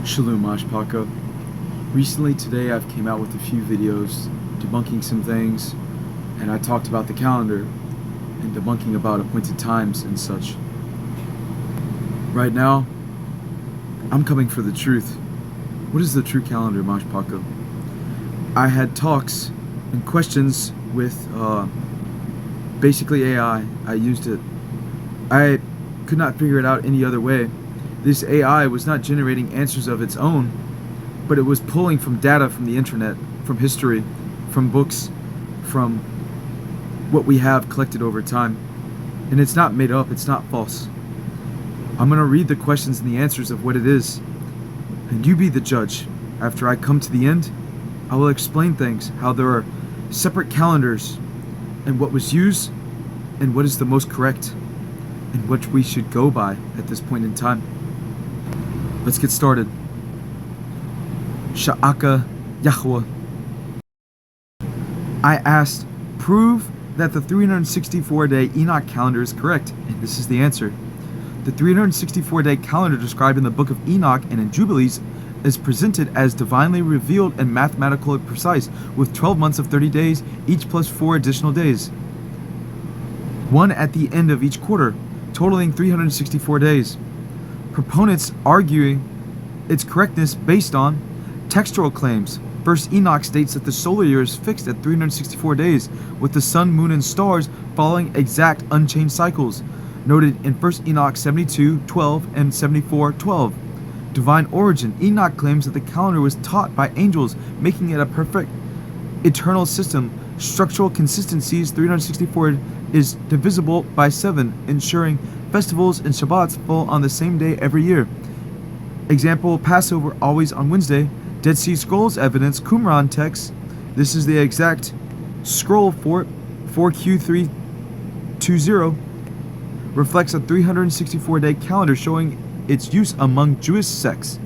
Shalom Ashpaka. Recently today I've came out with a few videos debunking some things, and I talked about the calendar and debunking about appointed times and such. Right now, I'm coming for the truth. What is the true calendar, Mashpaka? I had talks and questions with basically AI. I used it. I could not figure it out any other way. This AI was not generating answers of its own, but it was pulling from data from the internet, from history, from books, from what we have collected over time. And it's not made up, it's not false. I'm going to read the questions and the answers of what it is, and you be the judge. After I come to the end, I will explain things, how there are separate calendars, and what was used, and what is the most correct, and what we should go by at this point in time. Let's get started. Sha'aka Yahweh. I asked, prove that the 364-day Enoch calendar is correct, and this is the answer. The 364-day calendar described in the book of Enoch and in Jubilees is presented as divinely revealed and mathematically precise, with 12 months of 30 days, each plus 4 additional days. One at the end of each quarter, totaling 364 days. Proponents arguing its correctness based on textual claims. First Enoch states that the solar year is fixed at 364 days, with the sun, moon, and stars following exact unchanged cycles, noted in 1 Enoch 72:12 and 74:12. Divine origin. Enoch claims that the calendar was taught by angels, making it a perfect eternal system. Structural consistencies. 364 is divisible by 7, ensuring festivals and Shabbats fall on the same day every year. Example, Passover always on Wednesday. Dead Sea Scrolls evidence, Qumran text. This is the exact scroll for it. 4Q320 reflects a 364-day calendar showing its use among Jewish sects.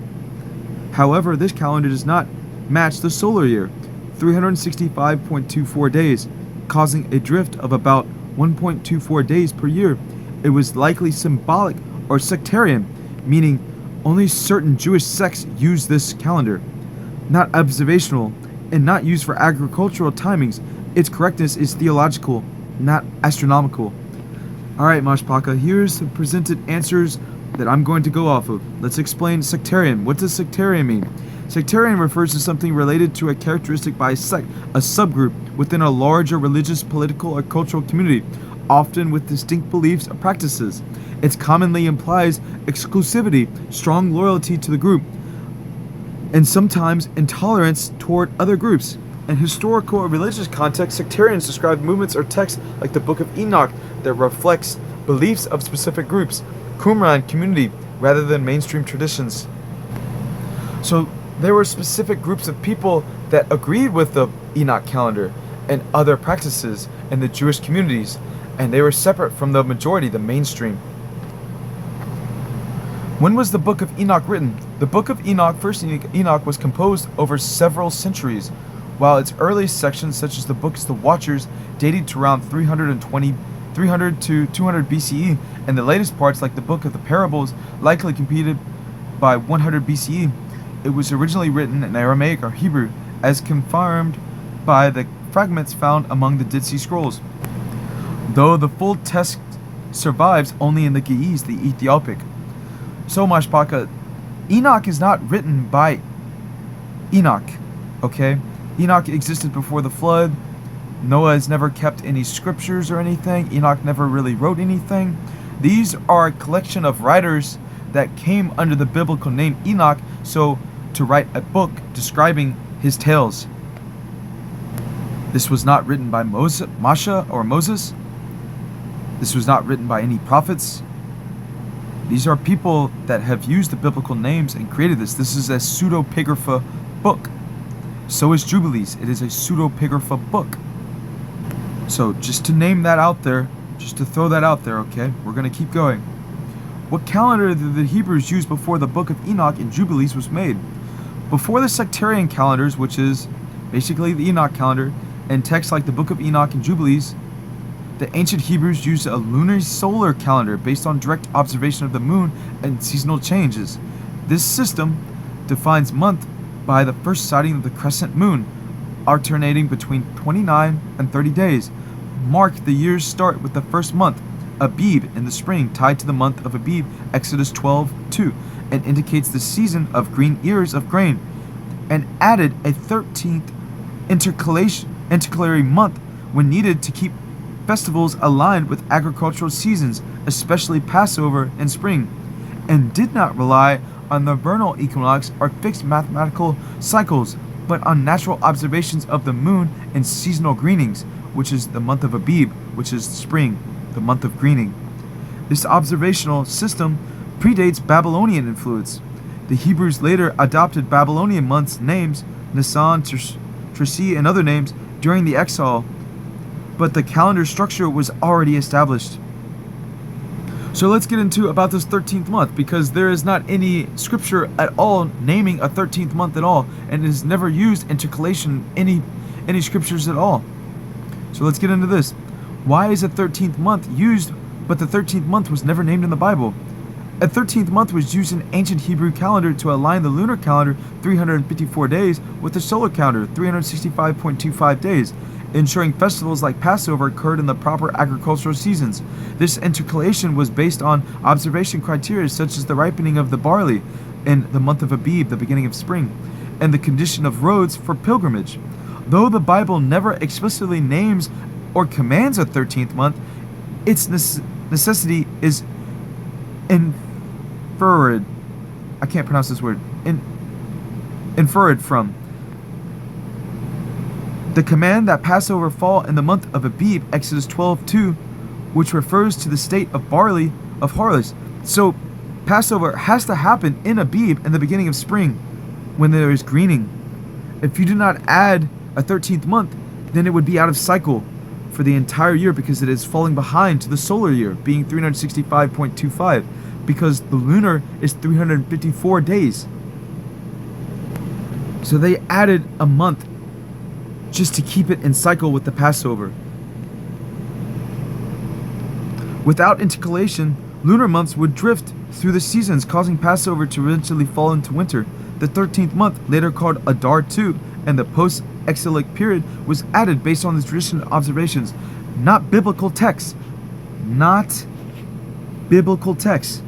However, this calendar does not match the solar year, 365.24 days, causing a drift of about 1.24 days per year. It was likely symbolic or sectarian, meaning only certain Jewish sects use this calendar, not observational, and not used for agricultural timings. Its correctness is theological, not astronomical. Alright, Mashpaka, here's the presented answers that I'm going to go off of. Let's explain sectarian. What does sectarian mean? Sectarian refers to something related to a characteristic by a sect, a subgroup within a larger religious, political, or cultural community, often with distinct beliefs or practices. It commonly implies exclusivity, strong loyalty to the group, and sometimes intolerance toward other groups. In historical or religious context, sectarians describe movements or texts like the Book of Enoch that reflects beliefs of specific groups, Qumran community, rather than mainstream traditions. So there were specific groups of people that agreed with the Enoch calendar and other practices in the Jewish communities, and they were separate from the majority, the mainstream. When was the Book of Enoch written? The Book of Enoch, First Enoch, was composed over several centuries, while its earliest sections, such as the books The Watchers, dated to around 300 to 200 BCE, and the latest parts, like the Book of the Parables, likely completed by 100 BCE. It was originally written in Aramaic or Hebrew, as confirmed by the fragments found among the Dead Sea Scrolls, though the full text survives only in the Ge'ez, the Ethiopic. So, Mashpaka, Enoch is not written by Enoch, okay? Enoch existed before the flood. Noah has never kept any scriptures or anything. Enoch never really wrote anything. These are a collection of writers that came under the biblical name Enoch, so to write a book describing his tales. This was not written by Moshe or Moses. This was not written by any prophets. These are people that have used the biblical names and created this. This is a pseudepigrapha book. So is Jubilees. It is a pseudepigrapha book. So just to name that out there, just to throw that out there, okay? We're going to keep going. What calendar did the Hebrews use before the Book of Enoch and Jubilees was made? Before the sectarian calendars, which is basically the Enoch calendar, and texts like the Book of Enoch and Jubilees, The ancient Hebrews used a lunar solar calendar based on direct observation of the moon and seasonal changes. This system defines month by the first sighting of the crescent moon, alternating between 29 and 30 days. Mark the year's start with the first month, Abib, in the spring, tied to the month of Abib, Exodus 12:2, and indicates the season of green ears of grain, and added a 13th intercalary month when needed to keep festivals aligned with agricultural seasons, especially Passover and spring, and did not rely on the vernal equinox or fixed mathematical cycles, but on natural observations of the moon and seasonal greenings, which is the month of Abib, which is spring, the month of greening. This observational system predates Babylonian influence. The Hebrews later adopted Babylonian months' names, Nisan, Tishri, and other names, during the exile, but the calendar structure was already established. So let's get into about this 13th month, because there is not any scripture at all naming a 13th month at all, and it is never used intercalation any scriptures at all. So let's get into this. Why is a 13th month used, but the 13th month was never named in the Bible? A 13th month was used in ancient Hebrew calendar to align the lunar calendar, 354 days, with the solar calendar, 365.25 days, ensuring festivals like Passover occurred in the proper agricultural seasons. This intercalation was based on observation criteria such as the ripening of the barley in the month of Abib, the beginning of spring, and the condition of roads for pilgrimage. Though the Bible never explicitly names or commands a 13th month, its necessity is inferred. I can't pronounce this word. Inferred from the command that Passover fall in the month of Abib, Exodus 12:2, which refers to the state of barley of harvest. So Passover has to happen in Abib in the beginning of spring, when there is greening. If you do not add a 13th month, then it would be out of cycle for the entire year, because it is falling behind to the solar year, being 365.25, because the lunar is 354 days. So they added a month just to keep it in cycle with the Passover. Without intercalation, lunar months would drift through the seasons, causing Passover to eventually fall into winter. The 13th month, later called Adar II, and the post-exilic period was added based on the traditional observations, not biblical texts. Not biblical texts.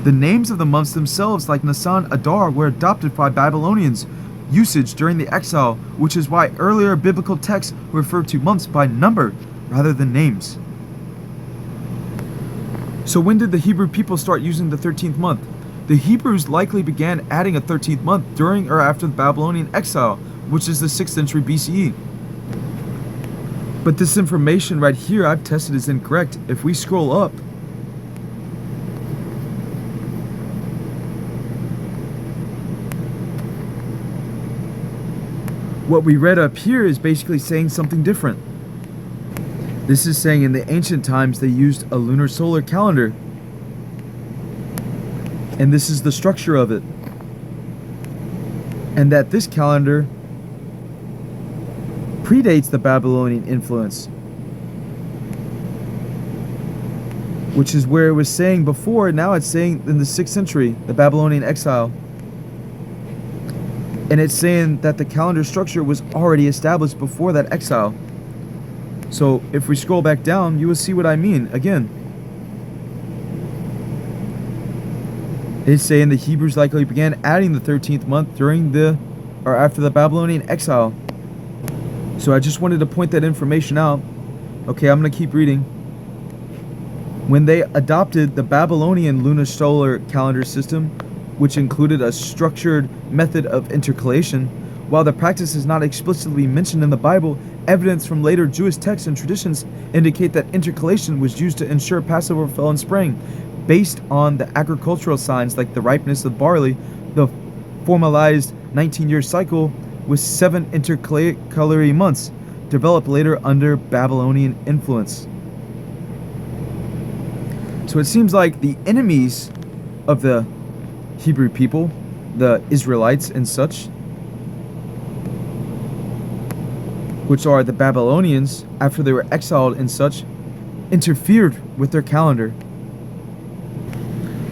The names of the months themselves, like Nisan, Adar, were adopted by Babylonians' usage during the exile, which is why earlier biblical texts refer to months by number rather than names. So when did the Hebrew people start using the 13th month? The Hebrews likely began adding a 13th month during or after the Babylonian exile, which is the 6th century BCE. But this information right here I've tested is incorrect. If we scroll up, what we read up here is basically saying something different. This is saying in the ancient times they used a lunar solar calendar. And this is the structure of it. And that this calendar predates the Babylonian influence, which is where it was saying before. Now it's saying in the 6th century, the Babylonian exile. And it's saying that the calendar structure was already established before that exile. So if we scroll back down, you will see what I mean again. It's saying the Hebrews likely began adding the 13th month during the or after the Babylonian exile. So I just wanted to point that information out. Okay, I'm going to keep reading. When they adopted the Babylonian lunisolar calendar system, which included a structured method of intercalation, while the practice is not explicitly mentioned in the Bible, evidence from later Jewish texts and traditions indicate that intercalation was used to ensure Passover fell in spring, based on the agricultural signs like the ripeness of barley. The formalized 19-year cycle with 7 intercalary months, developed later under Babylonian influence. So it seems like the enemies of the Hebrew people, the Israelites and such, which are the Babylonians, after they were exiled and such, interfered with their calendar.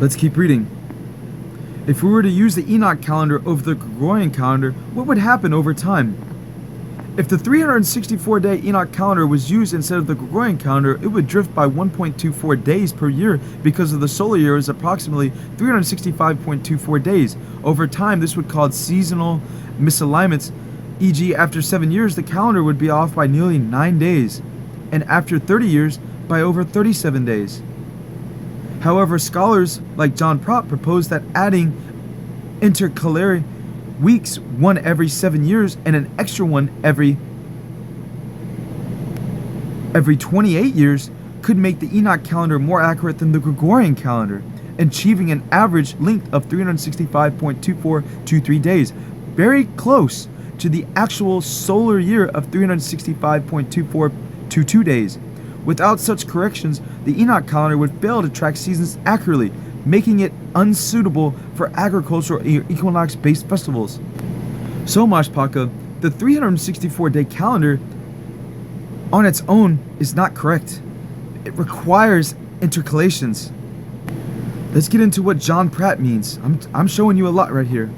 Let's keep reading. If we were to use the Enoch calendar over the Gregorian calendar, what would happen over time? If the 364-day Enoch calendar was used instead of the Gregorian calendar, it would drift by 1.24 days per year because of the solar year is approximately 365.24 days. Over time, this would cause seasonal misalignments, e.g. after 7 years, the calendar would be off by nearly 9 days, and after 30 years, by over 37 days. However, scholars like John Pratt propose that adding intercalary weeks, one every 7 years and an extra one every 28 years, could make the Enoch calendar more accurate than the Gregorian calendar, achieving an average length of 365.2423 days, very close to the actual solar year of 365.2422 days. Without such corrections, the Enoch calendar would fail to track seasons accurately, making it unsuitable for agricultural or equinox-based festivals. So, Mashpaka, the 364-day calendar on its own is not correct. It requires intercalations. Let's get into what John Pratt means. I'm showing you a lot right here.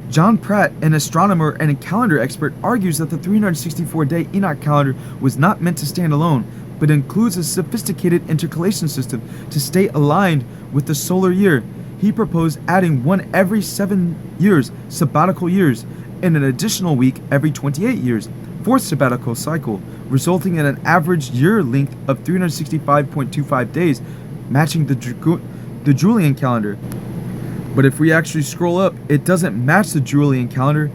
John Pratt, an astronomer and a calendar expert, argues that the 364-day Enoch calendar was not meant to stand alone, but includes a sophisticated intercalation system to stay aligned with the solar year. He proposed adding one every 7 years, sabbatical years, and an additional week every 28 years, fourth sabbatical cycle, resulting in an average year length of 365.25 days, matching the Julian calendar. But if we actually scroll up, it doesn't match the Julian calendar.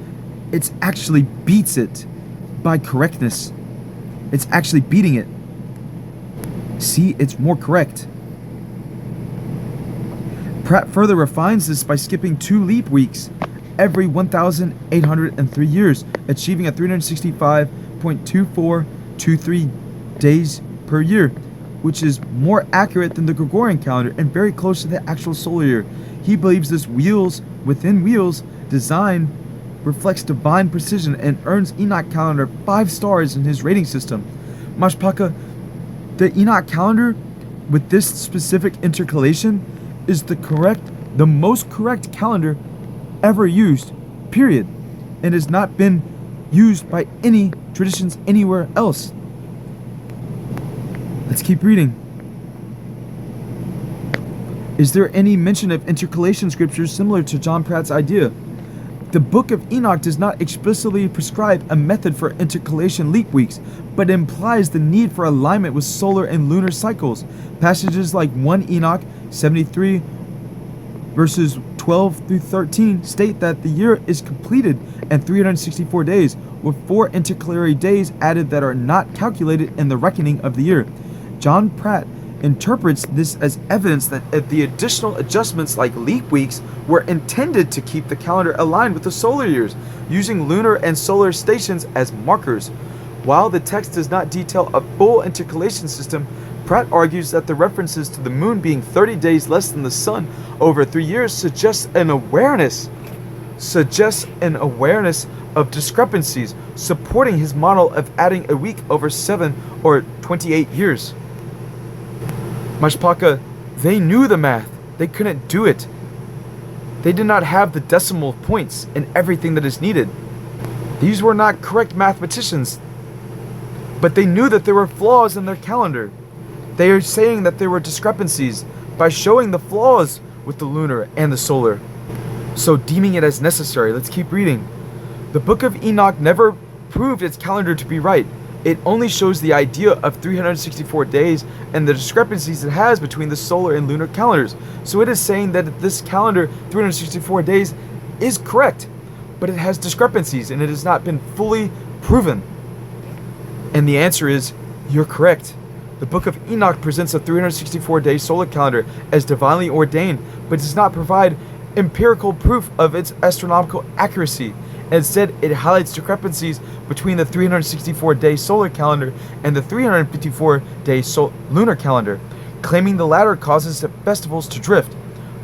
It actually beats it by correctness. It's actually beating it. See, it's more correct. Pratt further refines this by skipping 2 leap weeks every 1,803 years, achieving a 365.2423 days per year, which is more accurate than the Gregorian calendar and very close to the actual solar year. He believes this wheels within wheels design reflects divine precision and earns Enoch calendar 5 stars in his rating system. Mashpaka, the Enoch calendar with this specific intercalation is the most correct calendar ever used, period, and has not been used by any traditions anywhere else. Let's keep reading. Is there any mention of intercalation scriptures similar to John Pratt's idea? The Book of Enoch does not explicitly prescribe a method for intercalation leap weeks, but implies the need for alignment with solar and lunar cycles. Passages like 1 Enoch 73 verses 12 through 13 state that the year is completed in 364 days, with 4 intercalary days added that are not calculated in the reckoning of the year. John Pratt interprets this as evidence that the additional adjustments like leap weeks were intended to keep the calendar aligned with the solar years, using lunar and solar stations as markers. While the text does not detail a full intercalation system, Pratt argues that the references to the moon being 30 days less than the sun over 3 years suggests an awareness of discrepancies, supporting his model of adding a week over 7 or 28 years. Mashpaka, they knew the math. They couldn't do it. They did not have the decimal points and everything that is needed. These were not correct mathematicians, but they knew that there were flaws in their calendar. They are saying that there were discrepancies by showing the flaws with the lunar and the solar, so deeming it as necessary. Let's keep reading. The Book of Enoch never proved its calendar to be right. It only shows the idea of 364 days and the discrepancies it has between the solar and lunar calendars. So it is saying that this calendar, 364 days, is correct, but it has discrepancies and it has not been fully proven. And the answer is, you're correct. The Book of Enoch presents a 364-day solar calendar as divinely ordained, but does not provide empirical proof of its astronomical accuracy. Instead, it highlights discrepancies between the 364-day solar calendar and the 354-day lunar calendar, claiming the latter causes the festivals to drift.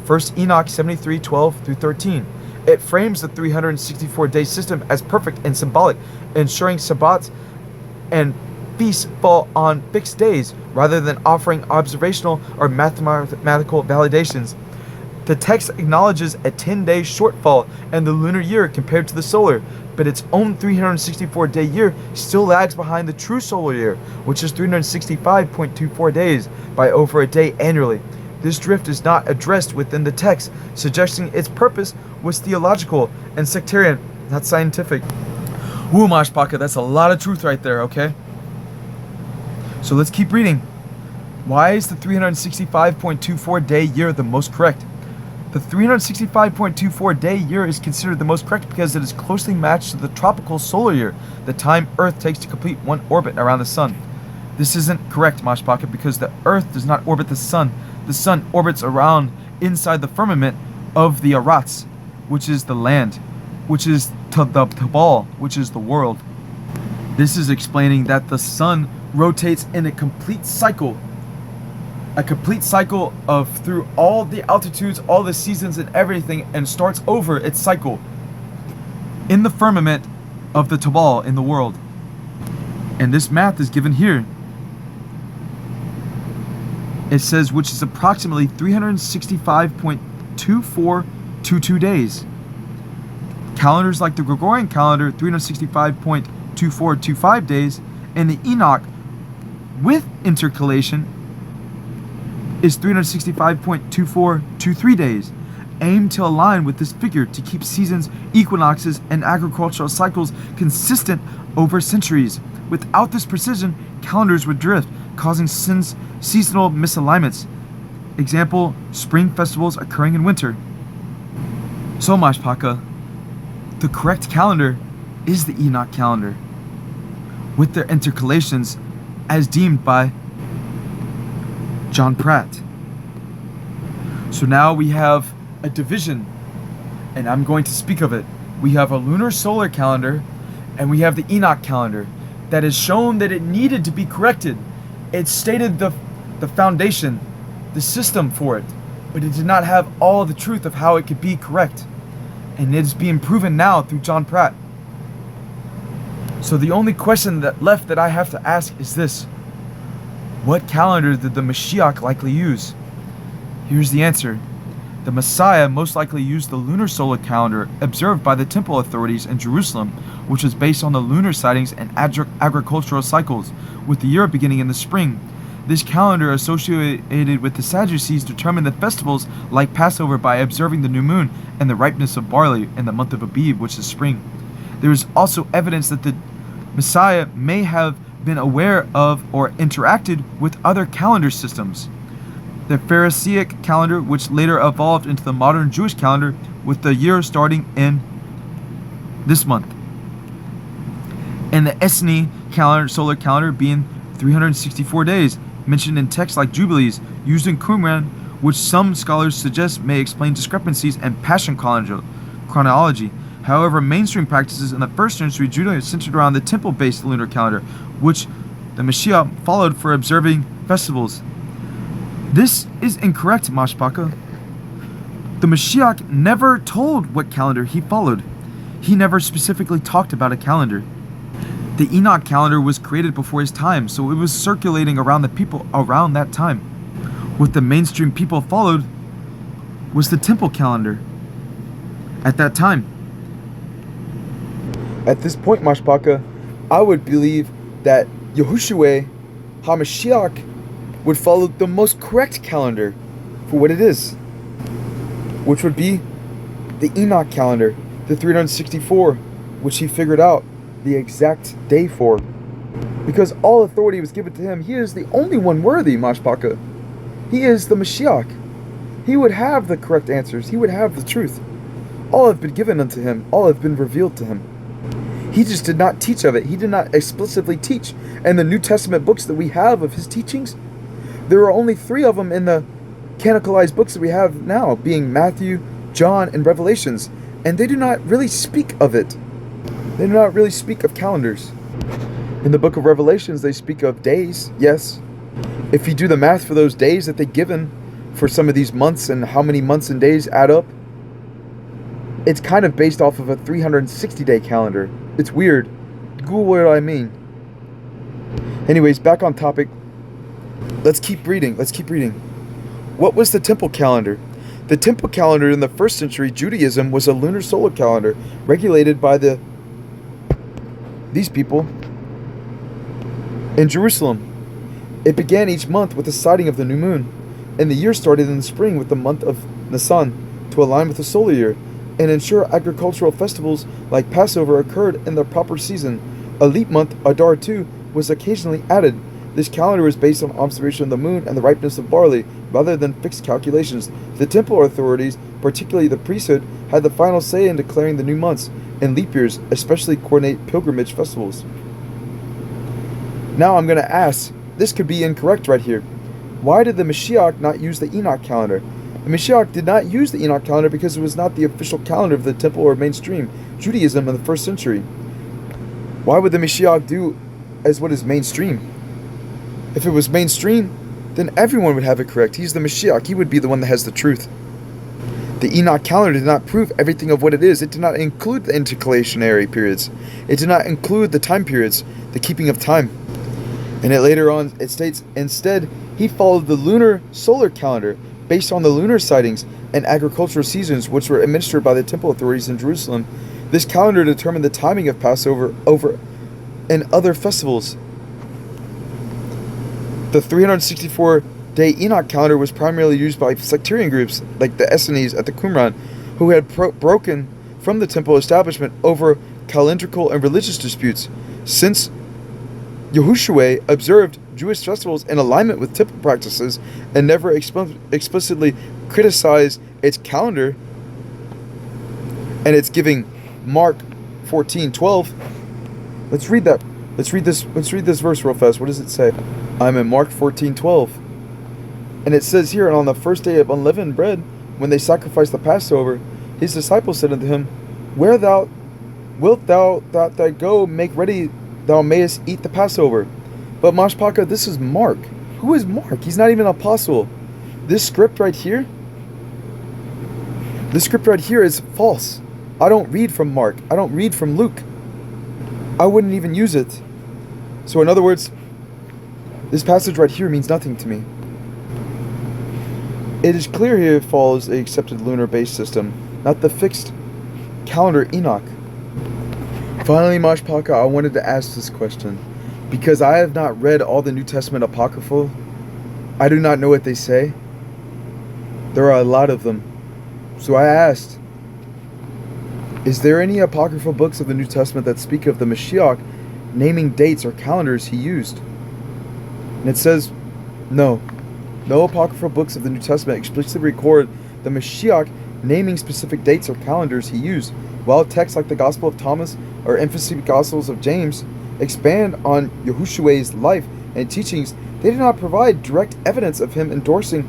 1 Enoch 73:12-13. It frames the 364-day system as perfect and symbolic, ensuring Sabbats and feasts fall on fixed days rather than offering observational or mathematical validations. The text acknowledges a 10-day shortfall in the lunar year compared to the solar, but its own 364-day year still lags behind the true solar year, which is 365.24 days, by over a day annually. This drift is not addressed within the text, suggesting its purpose was theological and sectarian, not scientific. Woo, Mashpaka, that's a lot of truth right there, okay? So let's keep reading. Why is the 365.24 day year the most correct? The 365.24 day year is considered the most correct because it is closely matched to the tropical solar year, the time Earth takes to complete one orbit around the sun. This isn't correct, Mashpaka, because the Earth does not orbit the sun. The sun orbits around inside the firmament of the Arats, which is the land, which is the Tabal, which is the world. This is explaining that the sun rotates in a complete cycle of through all the altitudes, all the seasons and everything, and starts over its cycle in the firmament of the Tabal in the world. And this math is given here. It says, which is approximately 365.2422 days. Calendars like the Gregorian calendar, 365.2425 days, and the Enoch with intercalation is 365.2423 days, aim to align with this figure to keep seasons, equinoxes, and agricultural cycles consistent over centuries. Without this precision, calendars would drift, causing seasonal misalignments. Example, spring festivals occurring in winter. So, Mashpaka, the correct calendar is the Enoch calendar, with their intercalations as deemed by John Pratt. So now we have a division, and I'm going to speak of it. We have a lunar solar calendar, and we have the Enoch calendar that has shown that it needed to be corrected. It stated the foundation, the system for it, but it did not have all the truth of how it could be correct. And it is being proven now through John Pratt. So the only question left that I have to ask is this: what calendar did the Mashiach likely use? Here's the answer. The Messiah most likely used the lunar solar calendar observed by the temple authorities in Jerusalem, which was based on the lunar sightings and agricultural cycles, with the year beginning in the spring. This calendar associated with the Sadducees determined the festivals like Passover by observing the new moon and the ripeness of barley in the month of Abib, which is spring. There is also evidence that the Messiah may have been aware of or interacted with other calendar systems. The Pharisaic calendar, which later evolved into the modern Jewish calendar, with the year starting in this month. And the Esni calendar, solar calendar, being 364 days, mentioned in texts like Jubilees, used in Qumran, which some scholars suggest may explain discrepancies in Passion chronology. However, mainstream practices in the 1st century Judaism centered around the temple-based lunar calendar, which the Mashiach followed for observing festivals. This is incorrect, Mashpaka. The Mashiach never told what calendar he followed. He never specifically talked about a calendar. The Enoch calendar was created before his time, so it was circulating around the people around that time. What the mainstream people followed was the temple calendar at that time. At this point, Mashpaka, I would believe that Yahushua HaMashiach would follow the most correct calendar for what it is, which would be the Enoch calendar, the 364, which he figured out the exact day for. Because all authority was given to him, he is the only one worthy, Mashpaka. He is the Mashiach. He would have the correct answers. He would have the truth. All have been given unto him. All have been revealed to him. He just did not teach of it. He did not explicitly teach. And the New Testament books that we have of his teachings, there are only 3 of them in the canonicalized books that we have now, being Matthew, John, and Revelations. And they do not really speak of it. They do not really speak of calendars. In the book of Revelations, they speak of days, yes. If you do the math for those days that they've given for some of these months and how many months and days add up, it's kind of based off of a 360-day calendar. It's weird. Google what I mean. Anyways, back on topic. Let's keep reading. What was the temple calendar? The temple calendar in the 1st century Judaism was a lunar solar calendar regulated by these people in Jerusalem. It began each month with the sighting of the new moon, and the year started in the spring with the month of Nisan to align with the solar year and ensure agricultural festivals like Passover occurred in the proper season. A leap month, Adar II, was occasionally added. This calendar was based on observation of the moon and the ripeness of barley, rather than fixed calculations. The temple authorities, particularly the priesthood, had the final say in declaring the new months and leap years, especially coordinate pilgrimage festivals. Now I'm going to ask, this could be incorrect right here. Why did the Mashiach not use the Enoch calendar? The Mashiach did not use the Enoch calendar because it was not the official calendar of the temple or mainstream Judaism in the 1st century. Why would the Mashiach do as what is mainstream? If it was mainstream, then everyone would have it correct. He's the Mashiach. He would be the one that has the truth. The Enoch calendar did not prove everything of what it is. It did not include the intercalationary periods. It did not include the time periods, the keeping of time. And it later on, it states, instead, he followed the lunar solar calendar based on the lunar sightings and agricultural seasons which were administered by the temple authorities in Jerusalem. This calendar determined the timing of Passover and other festivals. The 364-day Enoch calendar was primarily used by sectarian groups like the Essenes at the Qumran, who had broken from the temple establishment over calendrical and religious disputes. Since Yahushua observed Jewish festivals in alignment with temple practices and never explicitly criticized its calendar and its giving. Mark 14:12. Let's read that. Let's read this verse real fast. What does it say? I'm in Mark 14:12. And it says here, and on the first day of unleavened bread, when they sacrificed the Passover, his disciples said unto him, Where wilt thou that I go make ready thou mayest eat the Passover? But Mashpaka, this is Mark. Who is Mark? He's not even an apostle. This script right here is false. I don't read from Mark. I don't read from Luke. I wouldn't even use it. So in other words, this passage right here means nothing to me. It is clear here it follows the accepted lunar-based system, not the fixed calendar Enoch. Finally, Mashpaka, I wanted to ask this question. Because I have not read all the New Testament Apocryphal, I do not know what they say. There are a lot of them. So I asked, is there any apocryphal books of the New Testament that speak of the Mashiach naming dates or calendars he used? And it says, no. No apocryphal books of the New Testament explicitly record the Mashiach naming specific dates or calendars he used, while texts like the Gospel of Thomas or emphatic Gospels of James expand on Yahushua's life and teachings. They do not provide direct evidence of him endorsing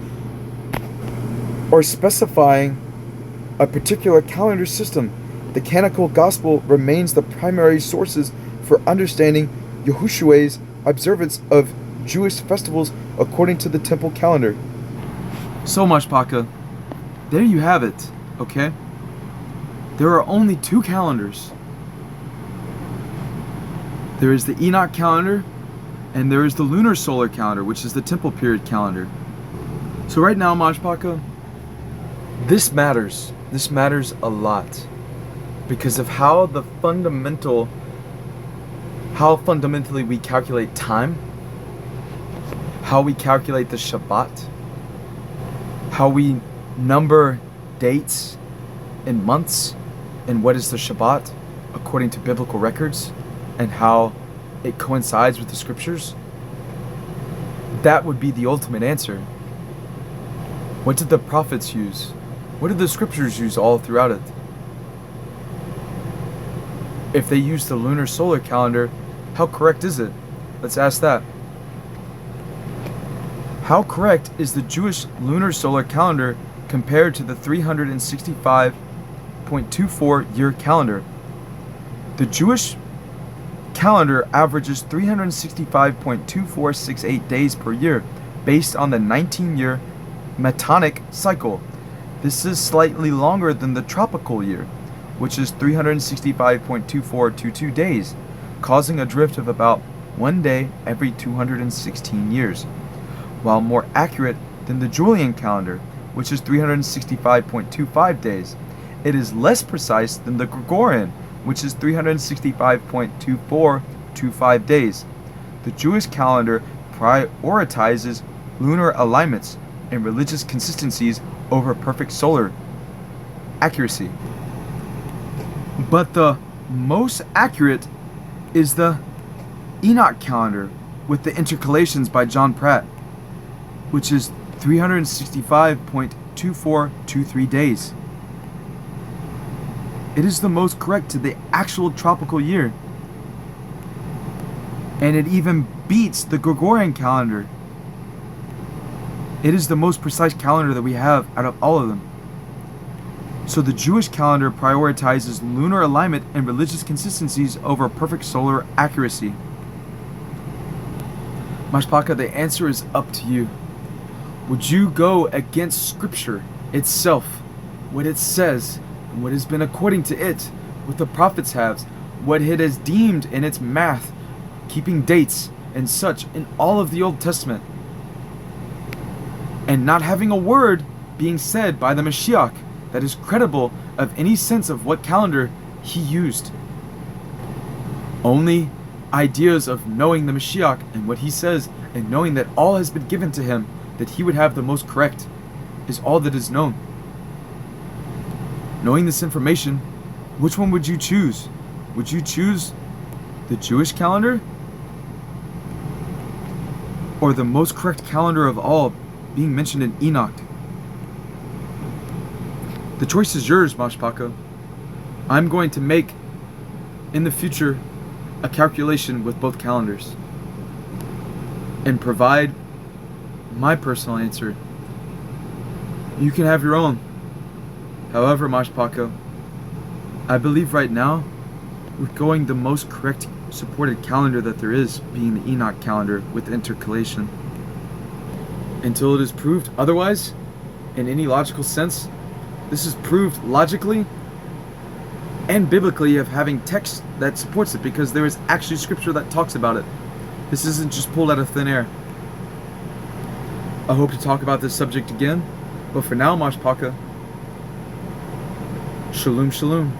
or specifying a particular calendar system. The canonical gospel remains the primary sources for understanding Yahushua's observance of Jewish festivals according to the temple calendar. So much, Paka. There you have it, okay? There are only two calendars. There is the Enoch calendar, and there is the lunar solar calendar, which is the temple period calendar. So right now, Majpaka, this matters. This matters a lot because of how fundamentally we calculate time, how we calculate the Shabbat, how we number dates and months, and what is the Shabbat according to biblical records, and how it coincides with the scriptures. That would be the ultimate answer. What did the prophets use? What did the scriptures use all throughout it? If they used the lunar solar calendar, how correct is it? Let's ask that. How correct is the Jewish lunar solar calendar compared to the 365.24 year calendar? The Jewish calendar averages 365.2468 days per year based on the 19-year Metonic cycle. This is slightly longer than the tropical year, which is 365.2422 days, causing a drift of about 1 day every 216 years, while more accurate than the Julian calendar, which is 365.25 days. It is less precise than the Gregorian, which is 365.2425 days. The Jewish calendar prioritizes lunar alignments and religious consistencies over perfect solar accuracy. But the most accurate is the Enoch calendar with the intercalations by John Pratt, which is 365.2423 days. It is the most correct to the actual tropical year. And it even beats the Gregorian calendar. It is the most precise calendar that we have out of all of them. So the Jewish calendar prioritizes lunar alignment and religious consistencies over perfect solar accuracy. Mashpaka, the answer is up to you. Would you go against Scripture itself, what it says, and what has been according to it, what the prophets have, what it has deemed in its math, keeping dates and such in all of the Old Testament, and not having a word being said by the Mashiach that is credible of any sense of what calendar he used? Only ideas of knowing the Mashiach and what he says, and knowing that all has been given to him, that he would have the most correct, is all that is known. Knowing this information, which one would you choose? Would you choose the Jewish calendar, or the most correct calendar of all being mentioned in Enoch? The choice is yours, Mashpaka. I'm going to make, in the future, a calculation with both calendars and provide my personal answer. You can have your own. However, Mashpaka, I believe right now we're going the most correct supported calendar that there is, being the Enoch calendar with intercalation. Until it is proved otherwise, in any logical sense, this is proved logically and biblically of having text that supports it, because there is actually scripture that talks about it. This isn't just pulled out of thin air. I hope to talk about this subject again, but for now, Mashpaka, shalom shalom.